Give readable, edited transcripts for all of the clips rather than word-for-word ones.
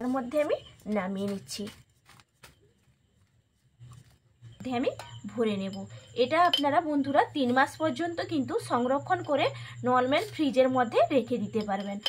এর মধ্যে আমি নামিয়ে নিচ্ছি, আমি ভরে নেব। এটা আপনারা বন্ধুরা 3 মাস পর্যন্ত কিন্তু সংরক্ষণ করে নরমাল ফ্রিজের মধ্যে রেখে দিতে পারবেন।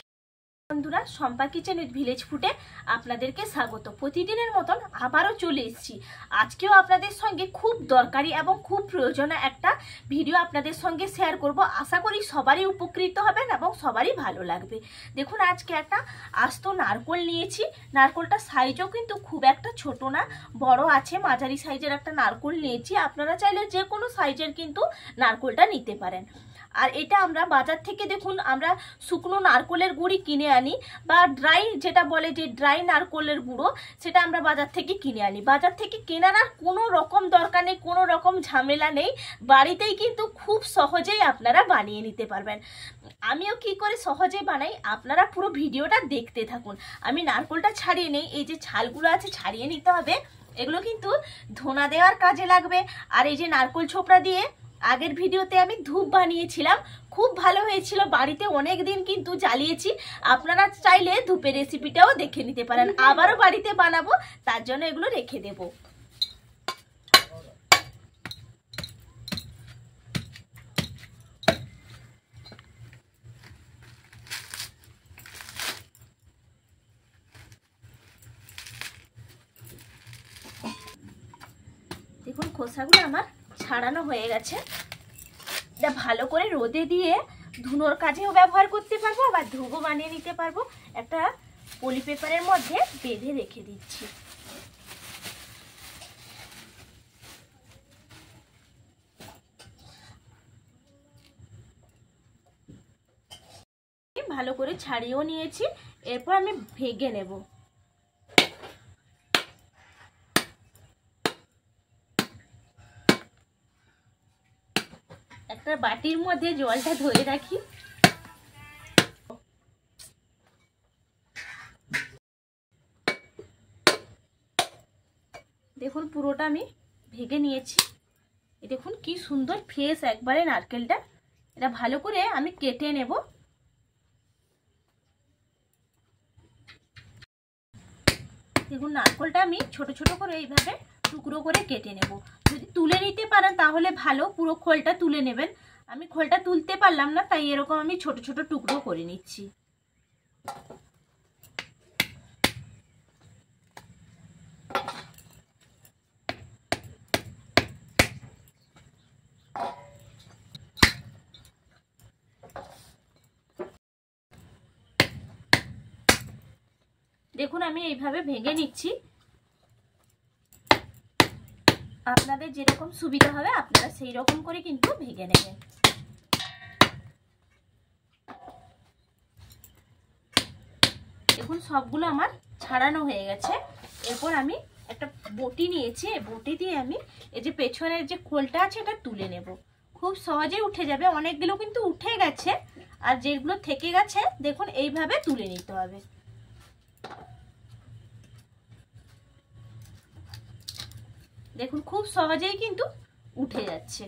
বন্ধুরা, শম্পা কিচেন উইথ ভিলেজ ফুডে আপনাদেরকে স্বাগত। প্রতিদিনের মতন আবারও চলে এসেছি। আজকেও আপনাদের সঙ্গে খুব দরকারি এবং খুব প্রয়োজনীয় একটা ভিডিও আপনাদের সঙ্গে শেয়ার করব। আশা করি সবারই উপকৃত হবেন এবং সবারই ভালো লাগবে। দেখুন, আজকে একটা আস্ত নারকোল নিয়েছি। নারকোলটা সাইজও কিন্তু খুব একটা ছোট না, বড় আছে, মাঝারি সাইজের একটা নারকোল নিয়েছি। আপনারা চাইলে যে কোনো সাইজের কিন্তু নারকোলটা নিতে পারেন। আর এটা আমরা বাজার থেকে দেখুন আমরা শুকনো নারকোলের গুঁড়ি কিনে আনি, বা ড্রাই যেটা বলে যে ড্রাই নারকোলের গুঁড়ো, সেটা আমরা বাজার থেকে কিনে আনি। বাজার থেকে কেনার কোনো রকম দরকার নেই, কোনো রকম ঝামেলা নেই, বাড়িতেই কিন্তু খুব সহজেই আপনারা বানিয়ে নিতে পারবেন। আমিও কি করে সহজে বানাই আপনারা পুরো ভিডিওটা দেখতে থাকুন। আমি নারকোলটা ছাড়িয়ে নেই, এই যে ছালগুলো আছে ছাড়িয়ে নিতে হবে। এগুলো কিন্তু ধোনা দেওয়ার কাজে লাগবে। আর এই যে নারকোল ছোবড়া দিয়ে আগের ভিডিওতে আমি ধূপ বানিয়েছিলাম, খুব ভালো হয়েছিল, বাড়িতে অনেক দিন কিন্তু জ্বালিয়েছি। আপনারা চাইলে ধূপের রেসিপিটাও দেখে নিতে পারেন। আবারও বাড়িতে বানাবো, তার জন্য এগুলো রেখে দেব। দেখুন, খোসাগুলো আমার ছাড়ানো হয়ে গেছে। এটা ভালো করে রোদে দিয়ে ধুনোর কাজেও ব্যবহার করতে পারবো, আবার ধূপও বানিয়ে নিতে পারবো। একটা পলি পেপারের মধ্যে বেঁধে রেখে দিচ্ছি। ভালো করে ছাড়িয়েও নিয়েছি, এরপর আমি ভেঙে নেব। একটা বাটির মধ্যে জলটা ধরে রাখি। দেখুন, পুরোটা আমি ভেঙে নিয়েছি। দেখুন কি সুন্দর ফ্রেশ একবারে নারকেলটা। এটা ভালো করে আমি কেটে নেব। দেখুন, নারকেলটা আমি ছোট ছোট করে এইভাবে টুকরো করে কেটে নেব। যদি তুলে নিতে পারেন তাহলে ভালো, পুরো খোলটা তুলে নেবেন। আমি খোলটা তুলতে পারলাম না, তাই এরকম আমি ছোট ছোট টুকরো করে নিচ্ছি। দেখুন, আমি এইভাবে ভেঙে নিচ্ছি। আপনাদের যেরকম সুবিধা হবে আপনারা সেই রকম করে কিন্তু ভেঙে নেবেন। দেখুন, সবগুলো আমার ছাড়ানো হয়ে গেছে। এরপর আমি একটা বটি নিয়েছি, এই বটি দিয়ে আমি এই যে পেছনের যে খোলটা আছে এটা তুলে নেব। খুব সহজেই উঠে যাবে, অনেকগুলো কিন্তু উঠে গেছে। আর যেগুলো থেকে গেছে দেখুন এইভাবে তুলে নিতে হবে। দেখুন, খুব সহজেই কিন্তু উঠে যাচ্ছে।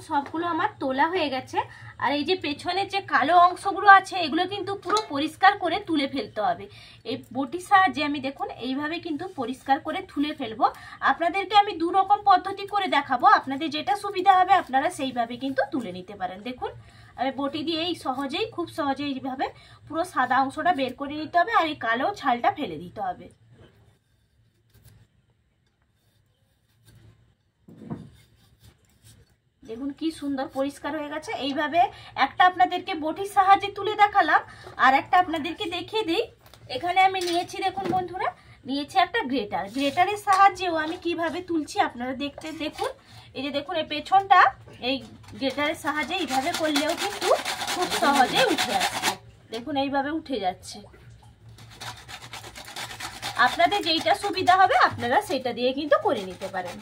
সবগুলো আমার তোলা হয়ে গেছে। আর এই যে পেছনের যে কালো অংশগুলো আছে এগুলো কিন্তু পুরো পরিষ্কার করে তুলে ফেলতে হবে। এই বটির সাহায্যে আমি দেখুন এইভাবে কিন্তু পরিষ্কার করে তুলে ফেলবো। আপনাদেরকে আমি দু রকম পদ্ধতি করে দেখাবো, আপনাদের যেটা সুবিধা হবে আপনারা সেইভাবে কিন্তু তুলে নিতে পারেন। দেখুন, আমি বটি দিয়ে এই সহজেই খুব সহজেই এইভাবে পুরো সাদা অংশটা বের করে নিতে হবে, আর এই কালো ছালটা ফেলে দিতে হবে। দেখুন কি সুন্দর পরিষ্কার হয়ে গেছে। এইভাবে একটা আপনাদেরকে বটির সাহায্যে তুলে দেখালাম, আর একটা আপনাদেরকে দেখিয়ে দিই। এখানে আমি নিয়েছি, দেখুন বন্ধুরা, নিয়েছি একটা গ্রেটার। গ্রেটারের সাহায্যেও আমি কিভাবে তুলছি আপনারা দেখতে দেখুন। এই যে দেখুন, এই পেছনটা এই গ্রেটারের সাহায্যে এইভাবে করলেও কিন্তু খুব সহজে উঠে আসছে। দেখুন এইভাবে উঠে যাচ্ছে। আপনাদের যেইটা সুবিধা হবে আপনারা সেটা দিয়ে কিন্তু করে নিতে পারেন।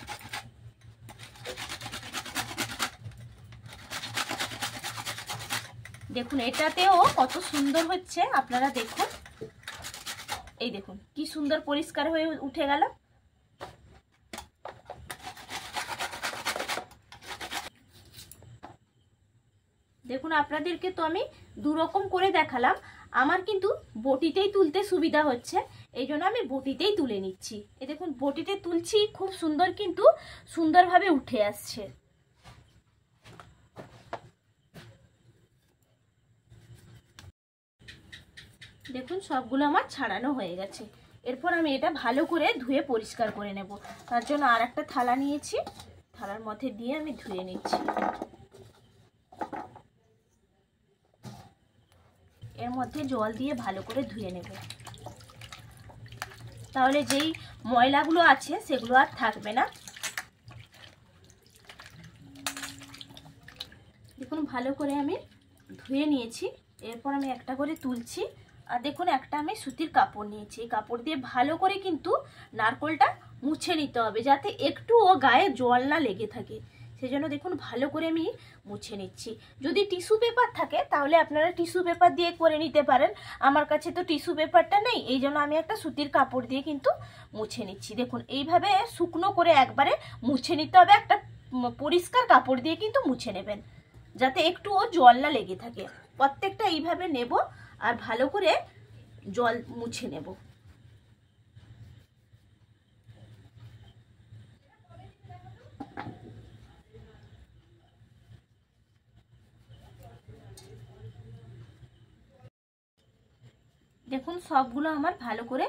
দেখুন এটাতেও কত সুন্দর হচ্ছে, আপনারা দেখুন। এই দেখুন কি সুন্দর পরিষ্কার হয়ে উঠে গেল। দেখুন আপনাদেরকে তো আমি দুরকম করে দেখালাম, আমার কিন্তু বটিতেই তুলতে সুবিধা হচ্ছে, এই জন্য আমি বটিতেই তুলে নিচ্ছি। এই দেখুন বটিতে তুলছি, খুব সুন্দর কিন্তু সুন্দরভাবে উঠে আসছে। দেখুন সবগুলো আমার ছাড়ানো হয়ে গেছে। এরপর আমি এটা ভালো করে ধুয়ে পরিষ্কার করে নেব। তার জন্য আর একটা থালা নিয়েছি, থালার মধ্যে দিয়ে আমি ধুয়ে নিচ্ছি। এর মধ্যে জল দিয়ে ভালো করে ধুয়ে নেব, তাহলে যেই ময়লাগুলো আছে সেগুলো আর থাকবে না। দেখুন ভালো করে আমি ধুয়ে নিয়েছি। এরপর আমি একটা করে তুলছি। আর দেখুন একটা আমি সুতির কাপড় নিয়েছি, এই কাপড় দিয়ে ভালো করে কিন্তু নারকোলটা মুছে নিতে হবে, যাতে একটুও গায়ে জল না লেগে থাকে। সেজন্য দেখুন ভালো করে আমি মুছে নিচ্ছি। যদি টিস্যু পেপার থাকে তাহলে আপনারা টিস্যু পেপার দিয়ে করে নিতে পারেন, আমার কাছে তো টিস্যু পেপারটা নেই, এই জন্য আমি একটা সুতির কাপড় দিয়ে কিন্তু মুছে নিচ্ছি। দেখুন এইভাবে শুকনো করে একবারে মুছে নিতে হবে, একটা পরিষ্কার কাপড় দিয়ে কিন্তু মুছে নেবেন, যাতে একটুও জল না লেগে থাকে। প্রত্যেকটা এইভাবে নেব আর ভালো করে জল মুছে নেব। দেখুন সবগুলো আমার ভালো করে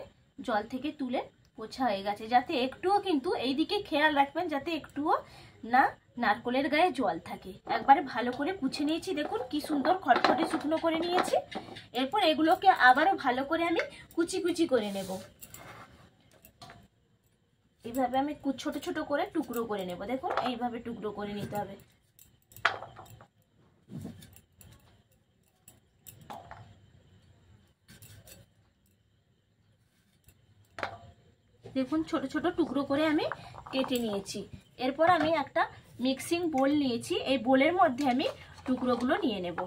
জল থেকে তুলে পোছা হয়ে গেছে, যাতে একটুও কিন্তু এইদিকে খেয়াল রাখবেন যাতে একটুও না নারকোলের গায়ে জল থাকে। একবারে ভালো করে পুছে নিয়েছি, দেখুন কি সুন্দর খটখটে শুকনো করে নিয়েছি। এরপর এগুলোকে আবারও ভালো করে আমি কুচি কুচি করে নেব। এইভাবে আমি ছোট ছোট করে টুকরো করে নেব। দেখুন এইভাবে টুকরো করে নিতে হবে। দেখুন ছোট ছোট টুকরো করে আমি কেটে নিয়েছি। এরপর আমি একটা মিক্সিং বোল নিয়েছি, এই বোলের মধ্যে আমি টুকরোগুলো নিয়ে নেব।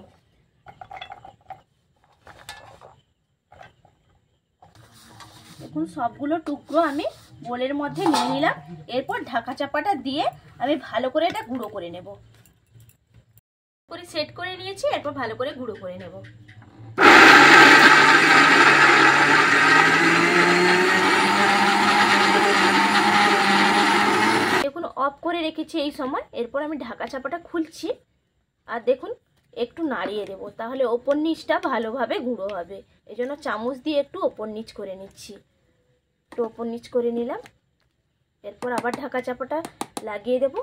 দেখুন সবগুলো টুকরো আমি বোলের মধ্যে নিয়ে নিলাম। এরপর ঢাকা চাপাটা দিয়ে আমি ভালো করে এটা গুঁড়ো করে নেব। করে সেট করে নিয়েছি, এরপর ভালো করে গুঁড়ো করে নেব। দেখুন অফ করে রেখেছি এই সময়। এরপর আমি ঢাকা চাপাটা খুলছি আর দেখুন একটু নাড়িয়ে দেব, তাহলে ওপর নিচটা ভালোভাবে গুঁড়ো হবে। এই জন্য চামচ দিয়ে একটু ওপর নিচ করে নিচ্ছি। একটু ওপর নিচ করে নিলাম। এরপর আবার ঢাকা চাপাটা লাগিয়ে দেব।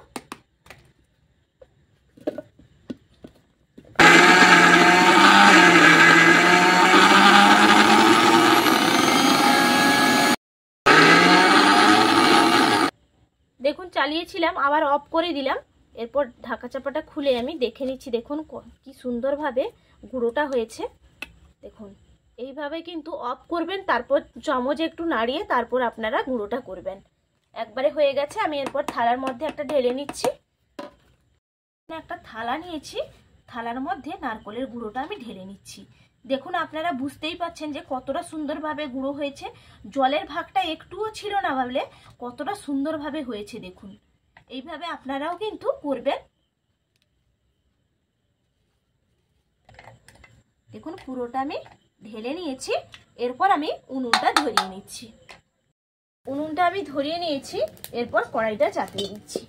দেখুন চালিয়েছিলাম, আবার অফ করে দিলাম। এরপর ঢাকা চাপাটা খুলে আমি দেখে নিচ্ছি। দেখুন কি সুন্দরভাবে গুঁড়োটা হয়েছে। দেখুন এইভাবে কিন্তু অফ করবেন, তারপর চামচ একটু নাড়িয়ে তারপর আপনারা গুঁড়োটা করবেন। একবারে হয়ে গেছে। আমি এরপর থালার মধ্যে একটা ঢেলে নিচ্ছি। একটা থালা নিয়েছি, থালার মধ্যে নারকোলের গুঁড়োটা আমি ঢেলে নিচ্ছি। দেখুন আপনারা বুঝতেই পাচ্ছেন যে কতটা সুন্দরভাবে গুঁড়ো হয়েছে, জলের ভাগটা একটুও ছিল না, ভাবলে কতটা সুন্দরভাবে হয়েছে। দেখুন এইভাবে আপনারাও কিন্তু করবেন। দেখুন পুরোটা আমি ঢেলে নিয়েছি। এরপর আমি উনুনটা ধরিয়ে নিচ্ছি। উনুনটা আমি ধরিয়ে নিয়েছি। এরপর কড়াইটা চাপিয়ে দিচ্ছি।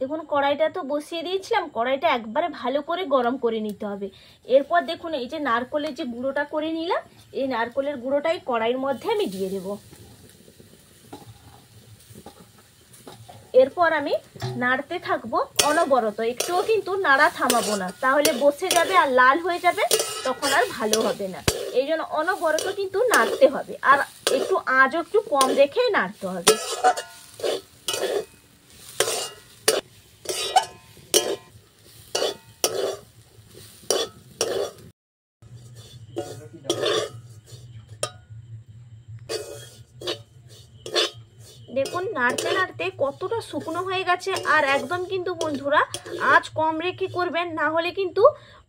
দেখুন কড়াইটা তো বসিয়ে দিয়েছিলাম, কড়াইটা একবারে ভালো করে গরম করে নিতে হবে। এরপর দেখুন এই যে নারকোলের যে গুঁড়োটা করে নিলাম, এই নারকোলের গুঁড়োটাই কড়াইয়ের মধ্যে আমি দিয়ে দেব। এরপর আমি নাড়তে থাকবো অনবরত, একটুও কিন্তু নাড়া থামাবো না, তাহলে বসে যাবে আর লাল হয়ে যাবে, তখন আর ভালো হবে না। এই জন্য অনবরত কিন্তু নাড়তে হবে, আর একটু আঁচও একটু কম রেখেই নাড়তে হবে। দেখুন নাড়তে নাড়তে কতটা শুকনো হয়ে গেছে। আর একদম কিন্তু বন্ধুরা আঁচ কম রেখে করবেন, না হলে কিন্তু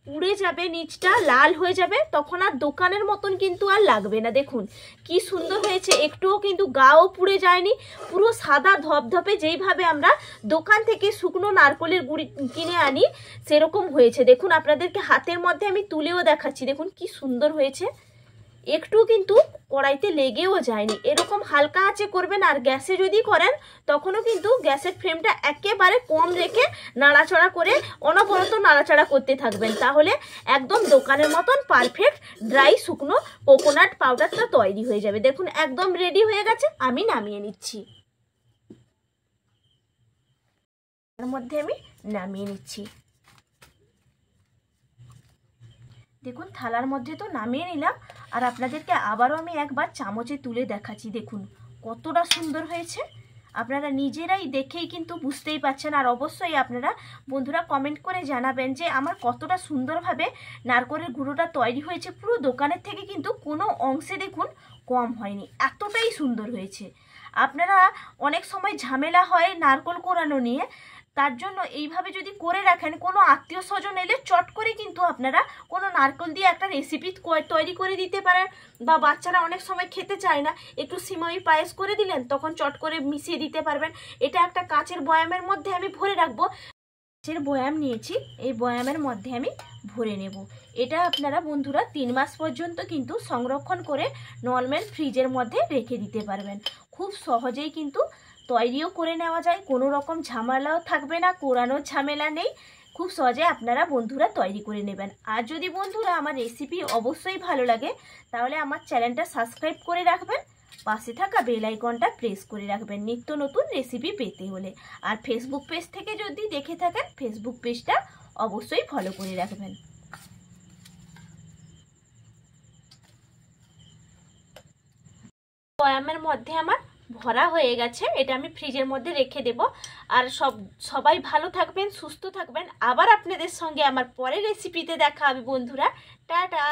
পুড়ে যাবে, নিচটা লাল হয়ে যাবে, তখন আর দোকানের মতন কিন্তু আর লাগবে না। দেখুন কি সুন্দর হয়েছে, একটুও কিন্তু গাও পুড়ে যায়নি, পুরো সাদা ধপধপে যেইভাবে আমরা দোকান থেকে শুকনো নারকেলের গুঁড়ি কিনে আনি সেরকম হয়েছে। দেখুন আপনাদেরকে হাতের মধ্যে আমি তুলেও দেখাচ্ছি, দেখুন কি সুন্দর হয়েছে, একটু কিন্তু কড়াইতে লেগেও যায়নি। এরকম হালকা আঁচে করবেন, আর গ্যাসে যদি করেন তখনও কিন্তু গ্যাসের ফ্লেমটা একেবারে কম রেখে নাড়াচাড়া করে অনবরত নাড়াচাড়া করতে থাকবেন, তাহলে একদম দোকানের মতন পারফেক্ট ড্রাই শুকনো কোকোনাট পাউডারটা তৈরি হয়ে যাবে। দেখুন একদম রেডি হয়ে গেছে, আমি নামিয়ে নিচ্ছি। তার মধ্যে আমি নামিয়ে নিচ্ছি। দেখুন থালার মধ্যে তো নামিয়ে নিলাম, আর আপনাদেরকে আবারও আমি একবার চামচে তুলে দেখাচ্ছি। দেখুন কতটা সুন্দর হয়েছে, আপনারা নিজেরাই দেখেই কিন্তু বুঝতেই পারছেন। আর অবশ্যই আপনারা বন্ধুরা কমেন্ট করে জানাবেন যে আমার কতটা সুন্দরভাবে নারকেলের গুঁড়োটা তৈরি হয়েছে। পুরো দোকানের থেকে কিন্তু কোনো অংশে দেখুন কম হয়নি, এতটাই সুন্দর হয়েছে। আপনারা অনেক সময় ঝামেলা হয় নারকেল কোরানো নিয়ে, তার জন্য এইভাবে যদি করে রাখেন, কোনো আত্মীয় স্বজন এলে চট করে কিন্তু আপনারা কোনো নারকেল দিয়ে একটা রেসিপি তৈরি করে দিতে পারেন। বা বাচ্চারা অনেক সময় খেতে চায় না, একটু সিমাই পায়েস করে দিলেন, তখন চট করে মিশিয়ে দিতে পারবেন। এটা একটা কাঁচের বয়ামের মধ্যে আমি ভরে রাখবো। কাঁচের বয়াম নিয়েছি, এই বয়ামের মধ্যে আমি ভরে নেব। এটা আপনারা বন্ধুরা 3 মাস পর্যন্ত কিন্তু সংরক্ষণ করে নর্মাল ফ্রিজের মধ্যে রেখে দিতে পারবেন। খুব সহজেই কিন্তু তৈরিও করে নেওয়া যায়, কোনো রকম ঝামেলাও থাকবে না, কোরানোর ঝামেলা নেই। খুব সহজে আপনারা বন্ধুরা তৈরি করে নেবেন। আর যদি বন্ধুরা আমার রেসিপি অবশ্যই ভালো লাগে, তাহলে আমার চ্যানেলটা সাবস্ক্রাইব করে রাখবেন, পাশে থাকা বেল আইকনটা প্রেস করে রাখবেন নিত্য নতুন রেসিপি পেতে হলে। আর ফেসবুক পেজ থেকে যদি দেখে থাকেন, ফেসবুক পেজটা অবশ্যই ফলো করে রাখবেন। বয়ামের মধ্যে আমার ভরা হয়ে গেছে, এটা আমি ফ্রিজের মধ্যে রেখে দেব। আর সবাই ভালো থাকবেন, সুস্থ থাকবেন। আবার আপনাদের সঙ্গে আমার পরের রেসিপিতে দেখা হবে বন্ধুরা। টাটা।